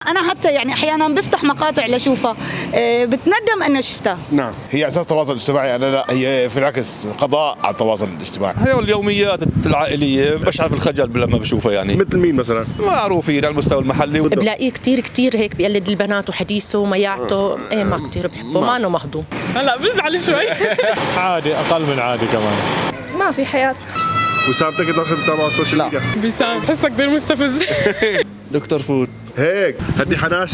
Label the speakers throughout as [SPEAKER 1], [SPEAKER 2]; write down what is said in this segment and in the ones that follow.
[SPEAKER 1] أنا حتى يعني أحياناً بفتح مقاطع لشوفها بتندم أن شفتها.
[SPEAKER 2] نعم، هي أساس التواصل الاجتماعي. أنا لا، هي في العكس قضاء على التواصل الاجتماعي.
[SPEAKER 3] هي اليوميات العائلية بشعر في الخجل لما بشوفها يعني.
[SPEAKER 2] مثل مين مثلا؟
[SPEAKER 3] معروفين على المستوى المحلي.
[SPEAKER 4] بلاقيه كتير هيك بيقلد البنات وحديثه ومياعته. ايه ما كتير بحبه، ما انه مهضوم.
[SPEAKER 5] هلا بزعل شوي.
[SPEAKER 6] عادي، اقل من عادي كمان.
[SPEAKER 4] ما في حياة.
[SPEAKER 2] وسام تكي تحب تتابع السوشيال ميديا؟
[SPEAKER 5] بيسام بحسه كثير مستفز.
[SPEAKER 2] دكتور فود هيك هدي حناش.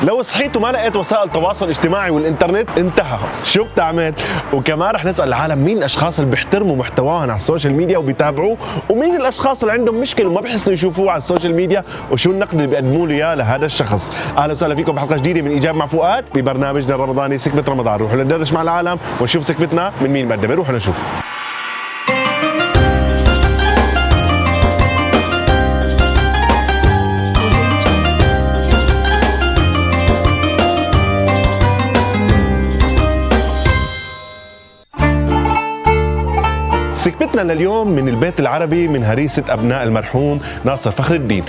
[SPEAKER 7] لو صحيت وما لقيت وسائل تواصل اجتماعي والانترنت انتهى، شو بتعمل؟ وكمان رح نسأل العالم مين الاشخاص اللي بيحترموا محتواهم على السوشيال ميديا وبيتابعوه، ومين الاشخاص اللي عندهم مشكله وما بحسنوا يشوفوه على السوشيال ميديا، وشو النقد اللي بيقدموا له اياه لهذا الشخص. اهلا وسهلا فيكم بحلقه جديده من ايجاب مع فؤاد ببرنامجنا الرمضاني سكبة رمضان. روحوا ندردش مع العالم ونشوف سكبتنا من مين مقدمه. روحوا نشوف. سكبتنا لليوم من البيت العربي من هريسة أبناء المرحوم ناصر فخر الدين.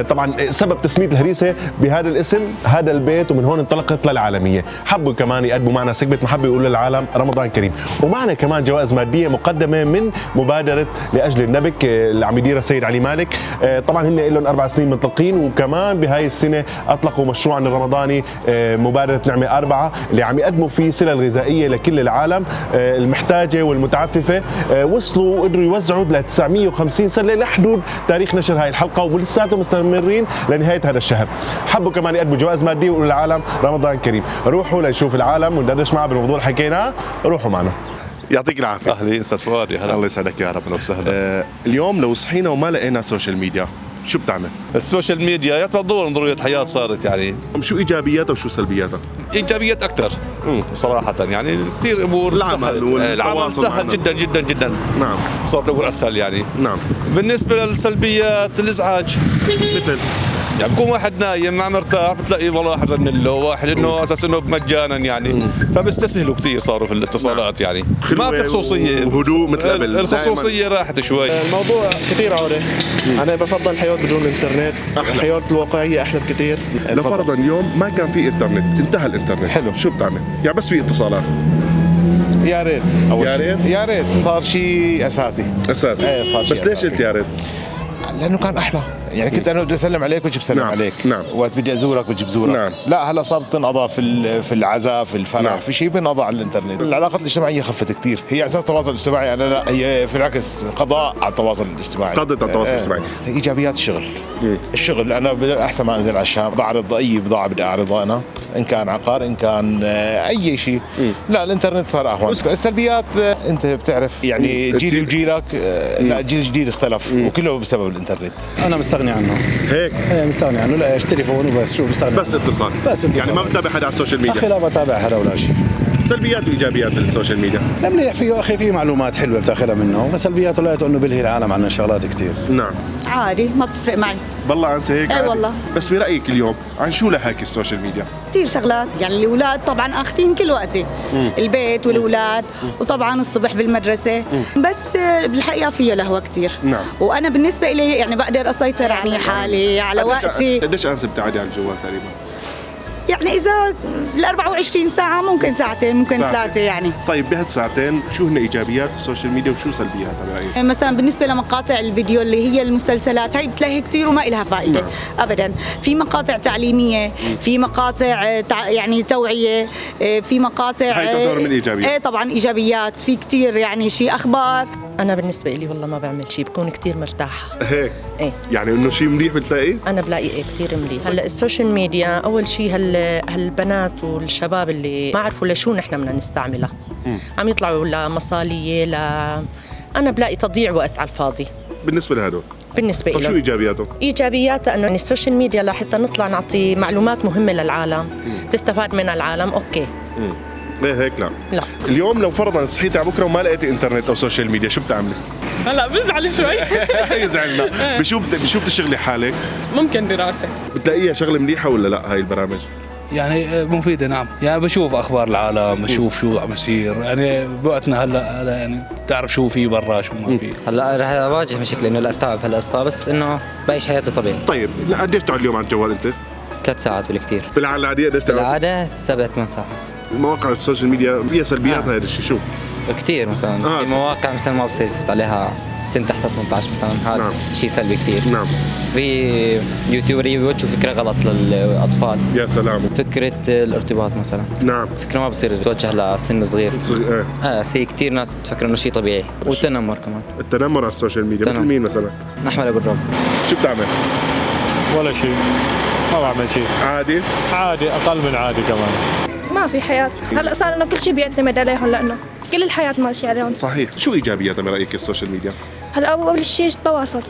[SPEAKER 7] طبعا سبب تسمية الهريسة بهذا الاسم هذا البيت، ومن هون انطلقت للعالمية. حبوا كمان يقدموا معنا سكبة محبة يقولوا للعالم رمضان كريم، ومعنا كمان جوائز مادية مقدمة من مبادرة لأجل النبك اللي عم يديرها السيد علي مالك. طبعا هن لهم 4 سنين منطلقين، وكمان بهاي السنة أطلقوا مشروعا الرمضاني مبادرة نعمة 4 اللي عم يقدموا فيه سلة غذائية لكل العالم المحتاجة والمتعففة. وصلوا وقدروا يوزعوا ل 950 سله لحدود تاريخ نشر هاي الحلقه، ولساتهم مستمرين لنهايه هذا الشهر. حبوا كمان يقدموا جوائز ماديه ويقولوا للعالم رمضان كريم. روحوا لنشوف العالم وندردش معه بالموضوع اللي حكيناه. روحوا معنا.
[SPEAKER 2] يعطيك العافيه.
[SPEAKER 3] أهلي أستاذ فؤاد، يا هلا.
[SPEAKER 2] الله يسعدك يا رب.
[SPEAKER 3] أهلا وسهلا.
[SPEAKER 2] اليوم لو صحينا وما لقينا سوشيال ميديا شو بتعمل؟
[SPEAKER 3] السوشيال ميديا يعتبر ضرورية حياة صارت يعني.
[SPEAKER 2] شو ايجابياتها وشو سلبياتها؟
[SPEAKER 3] إيجابيات أكثر صراحة، يعني كثير أمور العمل سهل جدا جدا جدا.
[SPEAKER 2] نعم،
[SPEAKER 3] صارت أمور أسهل يعني.
[SPEAKER 2] نعم.
[SPEAKER 3] بالنسبة للسلبيات الإزعاج،
[SPEAKER 2] مثل
[SPEAKER 3] يعني بكون واحد نايم ما مرتاح بتلاقي والله واحد رن له، واحد انه اساس انه مجانا يعني. فبيستسهلوا كثير صاروا في الاتصالات يعني. ما في خصوصيه
[SPEAKER 2] وهدوء مثل قبل.
[SPEAKER 3] الخصوصيه راحت شوي.
[SPEAKER 8] الموضوع كثير عالي. انا بفضل الحياه بدون انترنت. الحياه الواقعيه احلى بكثير.
[SPEAKER 2] لو فرضا اليوم ما كان في انترنت، انتهى الانترنت،
[SPEAKER 8] حلو.
[SPEAKER 2] شو بتعمل؟ يعني بس في اتصالات.
[SPEAKER 8] يا ريت
[SPEAKER 2] يا ريت؟
[SPEAKER 8] يا ريت صار شيء اساسي.
[SPEAKER 2] اساسي.
[SPEAKER 8] ايه صار شيء
[SPEAKER 2] بس ليش
[SPEAKER 8] أساسي.
[SPEAKER 2] قلت يا ريت؟
[SPEAKER 8] لانه كان احلى. يعني كنت انا بدي اسلم عليك وجي بسلم
[SPEAKER 2] نعم.
[SPEAKER 8] عليك.
[SPEAKER 2] نعم.
[SPEAKER 8] وقت بدي ازورك وجي بزورك.
[SPEAKER 2] نعم.
[SPEAKER 8] لا هلا صار بتنقضى في العزاء، في الفرح،
[SPEAKER 2] نعم.
[SPEAKER 8] في شيء بينقضى على الانترنت. العلاقات الاجتماعيه خفت كثير. هي اساس التواصل الاجتماعي. انا لا، هي في العكس قضاء على التواصل الاجتماعي.
[SPEAKER 2] قضت على التواصل الاجتماعي.
[SPEAKER 8] ايجابيات الشغل. الشغل انا احسن ما انزل على الشام بعرض اي بضاعه بدي اعرضها انا، ان كان عقار ان كان اي شيء. لا الانترنت صار اهون. السلبيات انت بتعرف يعني جيلي وجيلك. لا الجيل الجديد اختلف وكله بسبب الانترنت.
[SPEAKER 6] انا مستغني عنه.
[SPEAKER 2] هيك
[SPEAKER 6] مستغني عنه، لا تليفون وبس. شو بستغني
[SPEAKER 2] بس اتصال.
[SPEAKER 6] بس اتصال.
[SPEAKER 2] يعني ما بتابع حدا على السوشيال
[SPEAKER 6] اخي
[SPEAKER 2] ميديا.
[SPEAKER 6] لا بتابع حدا ولا شيء.
[SPEAKER 2] سلبيات وايجابيات السوشيال ميديا.
[SPEAKER 6] لا منيح فيه اخي، فيه معلومات حلوه بتاخذها منه، بس سلبياته لقيته انه بلهي العالم عنا شغلات كثير.
[SPEAKER 2] نعم.
[SPEAKER 1] عادي ما بتفرق معي.
[SPEAKER 2] بالله انسى هيك.
[SPEAKER 1] اي
[SPEAKER 2] عادي.
[SPEAKER 1] والله.
[SPEAKER 2] بس برايك اليوم عن شو لهاك السوشيال ميديا؟
[SPEAKER 1] كثير شغلات، يعني الأولاد طبعا آخذين كل وقتي. البيت والأولاد، وطبعا الصبح بالمدرسة. بس بالحقيقة فيه لهوة كثير.
[SPEAKER 2] نعم.
[SPEAKER 1] وأنا بالنسبة إلي يعني بقدر أسيطر يعني حالي على وقتي.
[SPEAKER 2] قديش انسه بتقعدي على الجوال تقريبا؟
[SPEAKER 1] يعني إذا ال 24 ساعة ممكن ساعتين، ممكن
[SPEAKER 2] ساعتين.
[SPEAKER 1] 3 يعني.
[SPEAKER 2] طيب بهالساعتين شو هن ايجابيات السوشيال ميديا وشو سلبياتها برايك؟
[SPEAKER 1] مثلا بالنسبة لمقاطع الفيديو اللي هي المسلسلات، هاي بتلاقي كتير وما إلها فائدة.
[SPEAKER 2] نعم.
[SPEAKER 1] أبدا. في مقاطع تعليمية، في مقاطع يعني توعية، في مقاطع
[SPEAKER 2] هاي تعتبر من الإيجابيات.
[SPEAKER 1] إيه طبعا إيجابيات. في كتير يعني شيء أخبار.
[SPEAKER 4] انا بالنسبه لي والله ما بعمل شيء، بكون كتير مرتاحه.
[SPEAKER 2] هيك.
[SPEAKER 4] ايه
[SPEAKER 2] يعني انه شيء مليح بتلاقيه؟
[SPEAKER 4] انا بلاقي ايه كتير مليح. هلا السوشيال ميديا اول شيء هالبنات والشباب اللي ما عرفوا لشو نحن بدنا نستعملها، عم يطلعوا لمصاليه انا بلاقي تضييع وقت على الفاضي
[SPEAKER 2] بالنسبه لهدول.
[SPEAKER 4] بالنسبه
[SPEAKER 2] طيب
[SPEAKER 4] لي.
[SPEAKER 2] شو ايجابياته؟
[SPEAKER 4] ايجابياتها انه السوشيال ميديا لحتى نطلع نعطي معلومات مهمه للعالم، تستفاد منها العالم. اوكي.
[SPEAKER 2] ليه هيك؟ لا.
[SPEAKER 4] لا.
[SPEAKER 2] اليوم لو فرضا صحيتي على بكره وما لقيتي انترنت او سوشيال ميديا شو بتعملي؟
[SPEAKER 5] هلا بزعل شوي.
[SPEAKER 2] يزعلنا. بشو بتشغلي حالك؟
[SPEAKER 5] ممكن دراسه.
[SPEAKER 2] بتلاقيها شغله مليحه ولا لا هاي البرامج؟
[SPEAKER 9] يعني مفيدة نعم، يعني بشوف أخبار العالم، بشوف شو عم يصير، يعني بوقتنا هلا يعني بتعرف شو في برا شو ما في.
[SPEAKER 10] هلا رح اواجه مشكلة انه لا استوعب هالقصة، بس انه بعيش حياتي طبيعي.
[SPEAKER 7] طيب قديش تقعد اليوم على الجوال انت؟
[SPEAKER 10] 3 ساعات بالكثير.
[SPEAKER 7] بالعادة العادية قديش تقعد؟
[SPEAKER 10] بالعادة 7-8 ساعات.
[SPEAKER 7] مواقع السوشيال ميديا فيها سلبيات هذا الشيء شو؟
[SPEAKER 10] كثير مثلا في مواقع مثلا ما بصير يفوت عليها سن تحت 18 مثلا، هذا شيء سلبي كثير.
[SPEAKER 7] نعم.
[SPEAKER 10] في يوتيوبر بيوجهوا فكرة غلط للأطفال.
[SPEAKER 7] يا سلام.
[SPEAKER 10] فكرة الارتباط مثلا.
[SPEAKER 7] نعم.
[SPEAKER 10] فكرة ما بصير توجه لسن صغير. في كثير ناس بتفكر انه شيء طبيعي، والتنمر كمان.
[SPEAKER 7] التنمر على السوشيال ميديا مثل مين مثلا؟
[SPEAKER 10] نحمل ابو الرب.
[SPEAKER 7] شو بتعمل؟
[SPEAKER 11] ولا شيء، ما بعمل شيء.
[SPEAKER 7] عادي؟
[SPEAKER 11] عادي، اقل من عادي كمان.
[SPEAKER 12] ما في حياة، هلا صار انه كل شيء بيعتمد عليهم لانه كل الحياة ماشية عليهم.
[SPEAKER 7] صحيح، شو ايجابياتها برايك السوشيال ميديا؟
[SPEAKER 12] هلا اول شيء التواصل.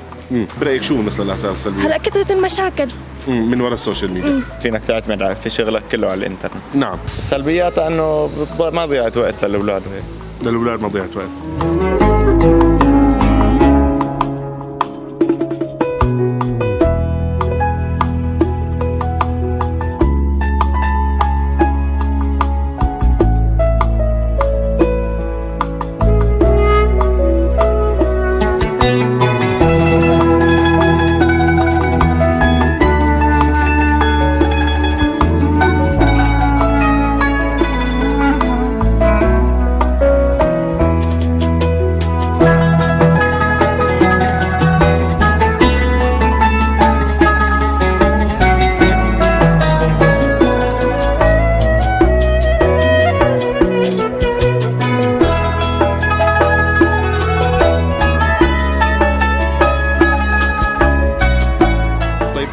[SPEAKER 7] برايك شو مثلا الاساس السلبي؟
[SPEAKER 12] هلا كثرة المشاكل
[SPEAKER 7] من وراء السوشيال ميديا.
[SPEAKER 13] فينك تعتمد في شغلك كله على الانترنت.
[SPEAKER 7] نعم.
[SPEAKER 13] السلبيات انه ما ضيعت وقت للاولاد وهيك.
[SPEAKER 7] للاولاد ما ضيعت وقت.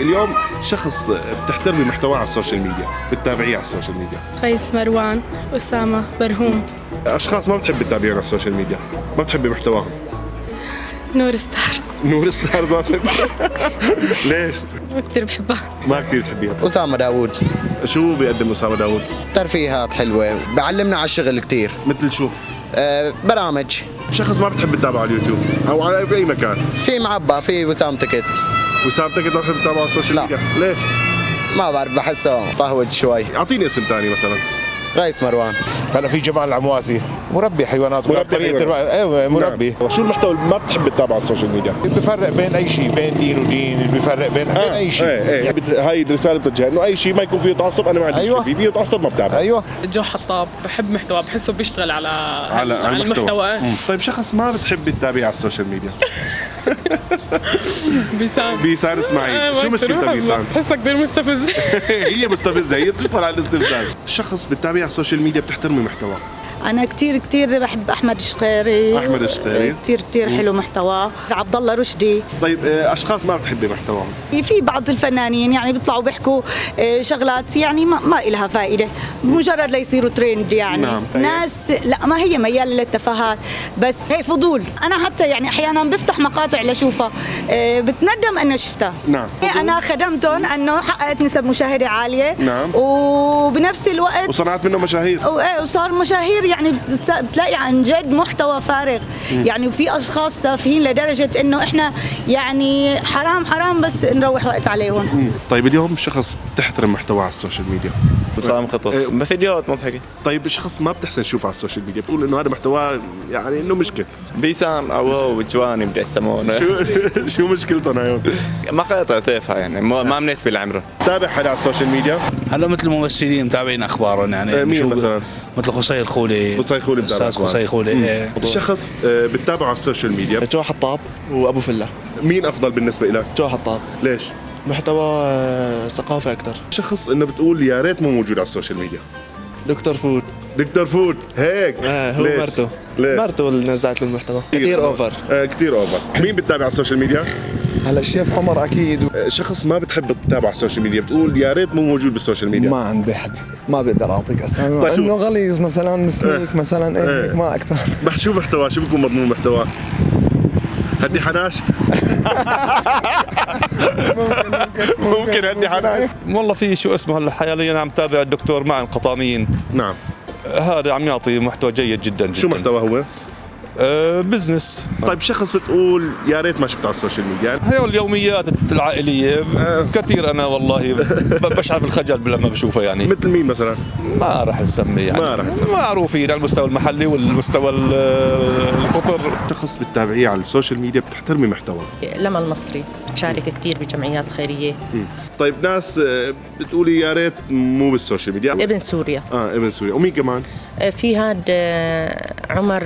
[SPEAKER 7] اليوم شخص بتحترمي محتواه على السوشيال ميديا، بتتابعيه على السوشيال ميديا.
[SPEAKER 5] قيس، مروان، أسامة، برهوم.
[SPEAKER 7] اشخاص ما بتحبي تتابعيهم على السوشيال ميديا، ما بتحبي محتواهم.
[SPEAKER 5] نور ستارز.
[SPEAKER 7] نور ستارز ما بتحبي؟ ليش؟
[SPEAKER 5] ما كثير بحبها.
[SPEAKER 7] ما كثير تحبيها.
[SPEAKER 14] أسامة داوود.
[SPEAKER 7] شو بيقدم أسامة داوود؟
[SPEAKER 14] ترفيهات حلوة، بعلمنا على الشغل كثير.
[SPEAKER 7] مثل شو؟
[SPEAKER 14] برامج.
[SPEAKER 7] شخص ما بتحب تتابعه على اليوتيوب او على اي مكان؟
[SPEAKER 14] في معبى، في وسام تكت.
[SPEAKER 7] وسام تكت ما بتحب تتابعه على السوشيال ميديا؟ ليش؟
[SPEAKER 14] ما بعرف، بحسه طهوج شوي.
[SPEAKER 7] اعطيني اسم ثاني مثلا.
[SPEAKER 14] قيس مروان.
[SPEAKER 8] هلا في جمال العمواسي مربي حيوانات.
[SPEAKER 7] ايوه مربي. شو المحتوى اللي ما بتحب تتابعه على السوشيال ميديا؟
[SPEAKER 8] بفرق بين اي شيء، بين دين ودين، بفرق بين اي شيء.
[SPEAKER 7] هاي الرساله بتوجهها انه اي شيء ما يكون فيه تعصب انا ما عندي مشكله فيه، فيه تعصب ما بتابع.
[SPEAKER 8] ايوه.
[SPEAKER 5] جو حطاب، بحب محتوى، بحسه بيشتغل على المحتوى.
[SPEAKER 7] طيب شخص ما بتحب تتابعيه على السوشيال ميديا؟ بيسان اسماعيل. شو مشكلتها بيسان؟
[SPEAKER 5] بحسها كثير مستفزة.
[SPEAKER 7] هي مستفزه، هي بتشتغل على الاستفزاز. شخص بتتابعيه على السوشيال ميديا بتحترمي محتواه.
[SPEAKER 1] أنا كتير بحب أحمد الشقيري.
[SPEAKER 7] أحمد الشقيري
[SPEAKER 1] كتير حلو محتواه. عبد الله رشدي.
[SPEAKER 7] طيب أشخاص ما بتحبي محتواهم؟
[SPEAKER 1] في بعض الفنانين يعني بيطلعوا بيحكوا شغلات يعني ما إلها فائدة، مجرد ليصيروا ترند يعني.
[SPEAKER 7] نعم.
[SPEAKER 1] ناس لا، ما هي ميال للتفاهات، بس هي فضول. أنا حتى يعني أحيانا بفتح مقاطع لشوفها، بتندم أنا شفتها.
[SPEAKER 7] نعم.
[SPEAKER 1] أنا خدمتهم أنه حققت نسب مشاهدة عالية.
[SPEAKER 7] نعم.
[SPEAKER 1] وبنفس الوقت
[SPEAKER 7] وصنعت منه مشاهير.
[SPEAKER 1] وصار مشاهير، يعني بتلاقي عن جد محتوى فارغ. يعني وفي اشخاص تافهين لدرجه انه احنا يعني حرام بس نروح وقت عليهم.
[SPEAKER 7] طيب اليوم شخص بتحترم محتواه على السوشيال ميديا.
[SPEAKER 13] وسام خطط. فيديوهات مضحكه.
[SPEAKER 7] طيب شخص ما بتحسن تشوفه على السوشيال ميديا، بتقول انه هذا محتواه يعني انه مشكله.
[SPEAKER 13] بيسان او جواني بدي يسمونه.
[SPEAKER 7] شو مشكلتهم هيون؟
[SPEAKER 13] مقاطع تافهه يعني ما مناسبه لعمره.
[SPEAKER 7] تابع حدا على السوشيال ميديا؟
[SPEAKER 9] هلا مثل الممثلين متابعين اخبارهم يعني.
[SPEAKER 7] مين مثلا؟
[SPEAKER 9] مثل قصي الخولي.
[SPEAKER 7] قصي الخولي
[SPEAKER 9] استاذ قصي الخولي.
[SPEAKER 7] شخص بتتابعه على السوشيال ميديا؟
[SPEAKER 15] جو حطاب وابو فله.
[SPEAKER 7] مين افضل بالنسبه لك؟
[SPEAKER 15] جو حطاب.
[SPEAKER 7] ليش؟
[SPEAKER 15] محتوى ثقافه اكثر.
[SPEAKER 7] شخص انه بتقول يا ريت مو موجود على السوشيال ميديا.
[SPEAKER 15] دكتور فود.
[SPEAKER 7] دكتور فود هيك.
[SPEAKER 15] هو مرته. مرته اللي نزلت له المحتوى. كثير اوفر.
[SPEAKER 7] كثير اوفر. مين بتتابع على السوشيال ميديا؟
[SPEAKER 15] هلا الشيف عمر اكيد.
[SPEAKER 7] شخص ما بتحب تتابع على السوشيال ميديا، بتقول يا ريت مو موجود بالسوشيال ميديا.
[SPEAKER 15] ما عندي حد، ما بقدر اعطيك اسامي. طيب انه غليظ مثلا، سميك مثلا، هيك ما اكثر.
[SPEAKER 7] شو محتواه؟ شو بيكون مضمون محتواه؟ هدي حناش. ممكن هدي حناش.
[SPEAKER 3] والله في شو اسمه هلا حاليا عم تابع الدكتور معن قطامين.
[SPEAKER 7] نعم.
[SPEAKER 3] هذا عم يعطي محتوى جيد جدا.
[SPEAKER 7] شو محتوى هو؟
[SPEAKER 3] بزنس.
[SPEAKER 7] طيب شخص بتقول يا ريت ما شفته على السوشيال ميديا؟
[SPEAKER 3] هي اليوميات العائليه كثير انا والله بشعر بالخجل لما بشوفها يعني.
[SPEAKER 7] مثل مين مثلا؟
[SPEAKER 3] ما راح نسمي يعني،
[SPEAKER 7] ما راح نسمي.
[SPEAKER 3] معروفين على المستوى المحلي والمستوى القطر.
[SPEAKER 7] شخص بتتابعيه على السوشيال ميديا بتحترمي محتوى؟
[SPEAKER 4] لما المصري بتشارك كثير بجمعيات خيريه.
[SPEAKER 7] طيب ناس بتقولي يا ريت مو بالسوشيال ميديا.
[SPEAKER 4] ابن سوريا.
[SPEAKER 7] ابن سوريا. ومين كمان؟
[SPEAKER 4] في هاد عمر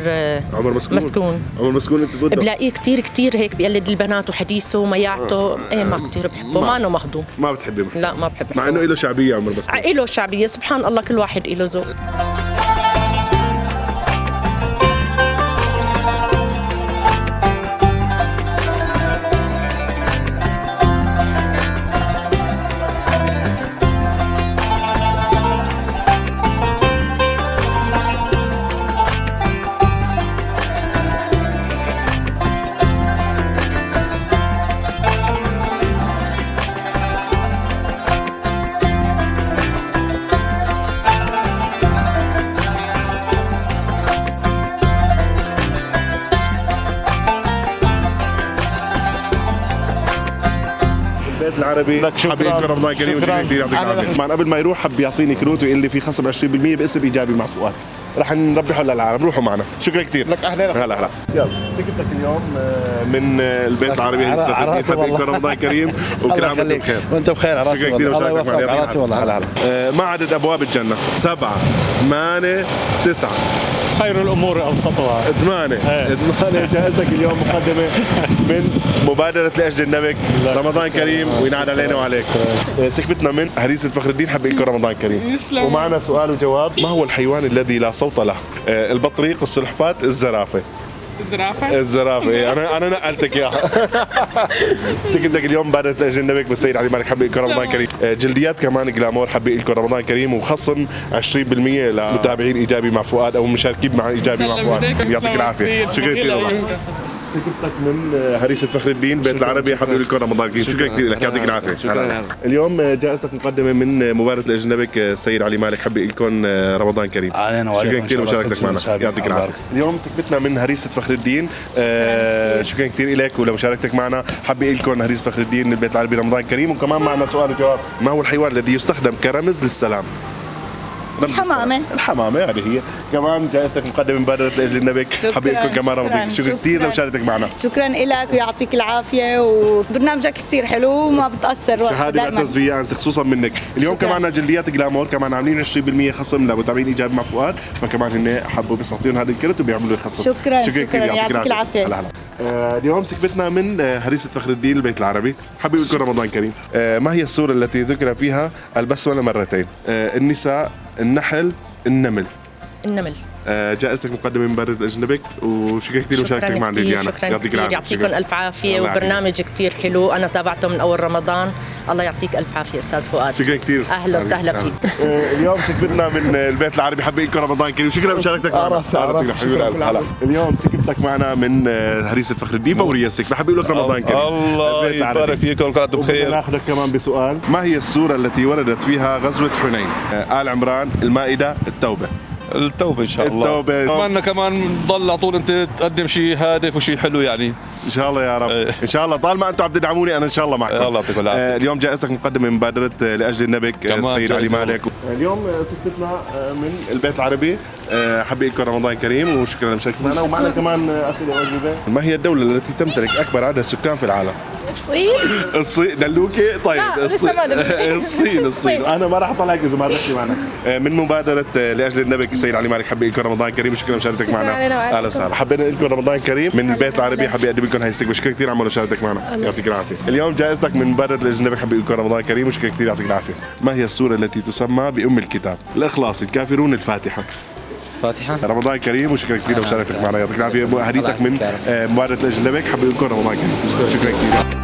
[SPEAKER 4] مسكون.
[SPEAKER 7] عمر مسكون انت ضده؟
[SPEAKER 4] بلاقيه كثير هيك بيقلد البنات وحديثه ومياعته. ما كثير بحبه، ما انه مهضوم.
[SPEAKER 7] ما بتحبي محتوى؟
[SPEAKER 4] لا ما بحب
[SPEAKER 7] مع انه له شعبيه عمر مسكون.
[SPEAKER 4] له شعبيه، سبحان الله كل واحد له ذوق.
[SPEAKER 7] البيت العربي حابب يكون رمضان كريم وشكرا كثير يعطيك العافيه. طبعا قبل ما يروح حب يعطيني كروت ويقول لي في خصم 20% باسم ايجابي مع فؤاد. رح نربحه للعالم. روحوا معنا. شكرا كثير لك. اهلا هلا. يلا سكتك اليوم من البيت العربي حابب يكون رمضان كريم وكل عام وانتم بخير.
[SPEAKER 6] وانت بخير على راسي
[SPEAKER 7] والله.
[SPEAKER 6] الله يوفقك على راسي والله.
[SPEAKER 7] هلا. ما عدد ابواب الجنه؟ 7 8 9.
[SPEAKER 11] خير الامور اوسطها.
[SPEAKER 7] 8 جائزتك اليوم مقدمه من مبادره لاجل النبك. رمضان كريم وينعاد علينا وعليك. سكبتنا من هريسه فخر الدين حابب لكم رمضان كريم. ومعنا سؤال وجواب. ما هو الحيوان الذي لا صوت له؟ البطريق، السلحفاة، الزرافه. الزرافه. انا نقلتك اياها. سكتك اليوم مبادره لاجل النبك بالسيد علي مالك حابب لكم رمضان كريم. جلديات كمان جلامور حابب لكم رمضان كريم وخصم 20% لمتابعين ايجابي مع فؤاد او مشاركين مع ايجابي مع فؤاد. يعطيك العافيه. شكرا كثير. سكتك من هريسه فخر الدين بيت العربي حابب لكم رمضان كريم. شكرا كثير لك. يعطيك العافيه. اليوم جائزتك مقدمه من مبادره لاجل النبك السيد علي مالك حابب لكم رمضان كريم. شكرا كثير لمشاركتك معنا. يعطيك العافيه. اليوم سكتنا من هريسه فخر الدين. شكرا كثير لك ولمشاركتك معنا. حابب لكم هريسه فخر الدين من البيت العربي رمضان كريم. وكمان معنا سؤال وجواب. ما هو الحيوان الذي يستخدم كرمز للسلام؟ الحمامة هذه هي. كمان جائزتك مقدمة من مبادرة لأجل النبك. حابب لكم كمان رمضان. شكرا كثير لمشاركتك معنا.
[SPEAKER 1] شكرا لك ويعطيك العافية وبرنامجك كثير حلو وما بتأثر.
[SPEAKER 7] شهادة بعتز فيها أنسي خصوصا منك. اليوم كمان جلديات جلامور كمان عاملين 20% خصم لمتابعين إيجابي مع فؤاد، فكمان هن حبوا بس يعطيهم هذا الكرت وبيعملوا خصم.
[SPEAKER 1] شكرا يعطيك العافية.
[SPEAKER 7] اليوم سكبتنا من هريسة فخر الدين البيت العربي. حابب لكم رمضان كريم. ما هي السورة التي ذكر فيها البسملة مرتين؟ النساء، النحل، النمل. جائزتك مقدمه من مبادره لاجل النبك وشكرا كثير لمشاركتك معنا ليليانا.
[SPEAKER 4] يعطيك العافيه. يعطيكم الف عافيه وبرنامج كثير حلو انا تابعته من اول رمضان. الله يعطيك الف عافيه استاذ فؤاد.
[SPEAKER 7] شكرا كثير.
[SPEAKER 4] اهلا وسهلا فيك.
[SPEAKER 7] اليوم سكبتنا من البيت العربي حابب لكم رمضان كريم. شكرا لمشاركتك معنا. اليوم سكبتك معنا من هريسه فخر الدين فوريه السكبه. حابب لك رمضان كريم. الله
[SPEAKER 3] يبارك فيكم وكنتم بخير.
[SPEAKER 7] ناخذك كمان بسؤال. ما هي السوره التي وردت فيها غزوه حنين؟ آل عمران، المائده، التوبه.
[SPEAKER 3] التوبة إن شاء الله. أتمنى كمان ضل على طول أنت تقدم شيء هادف وشيء حلو يعني.
[SPEAKER 7] إن شاء الله يا رب. إن شاء الله طالما أنتم عم تدعموني أنا إن شاء الله معكم.
[SPEAKER 3] الله يعطيكم العافية.
[SPEAKER 7] اليوم جائزتك مقدمة من مبادرة لأجل النبك السيد علي مالك. اليوم سكتنا من البيت العربي. حابب لكم رمضان كريم وشكرا لمشاركتك معنا. ومعنا كمان أسئلة وأجوبة. ما هي الدولة التي تمتلك أكبر عدد سكان في العالم؟ الصين. دلوكي. طيب الصين. انا ما راح اطلعك اذا ما رحتي معنا. من مبادره لاجل النبك السيد علي مالك حابب لكم رمضان كريم وشكرا لمشاركتك معنا. اهلا وسهلا. حبينا لكم رمضان كريم من البيت العربي. حابب اقدم لكم هاي السكبه. شكرا كثير عمو لمشاركتك معنا. يعطيك العافيه. اليوم جائزتك من مبادره لاجل النبك حابب لكم رمضان كريم وشكرا كثير يعطيك العافيه. ما هي السوره التي تسمى بام الكتاب؟ الاخلاص، الكافرون، الفاتحه. رمضان كريم وشكرا كثير لمشاركتك معنا. يعطيك العافيه. هديتك من مبادره لاجل النبك حابب لكم رمضان كريم. شكرا كثير.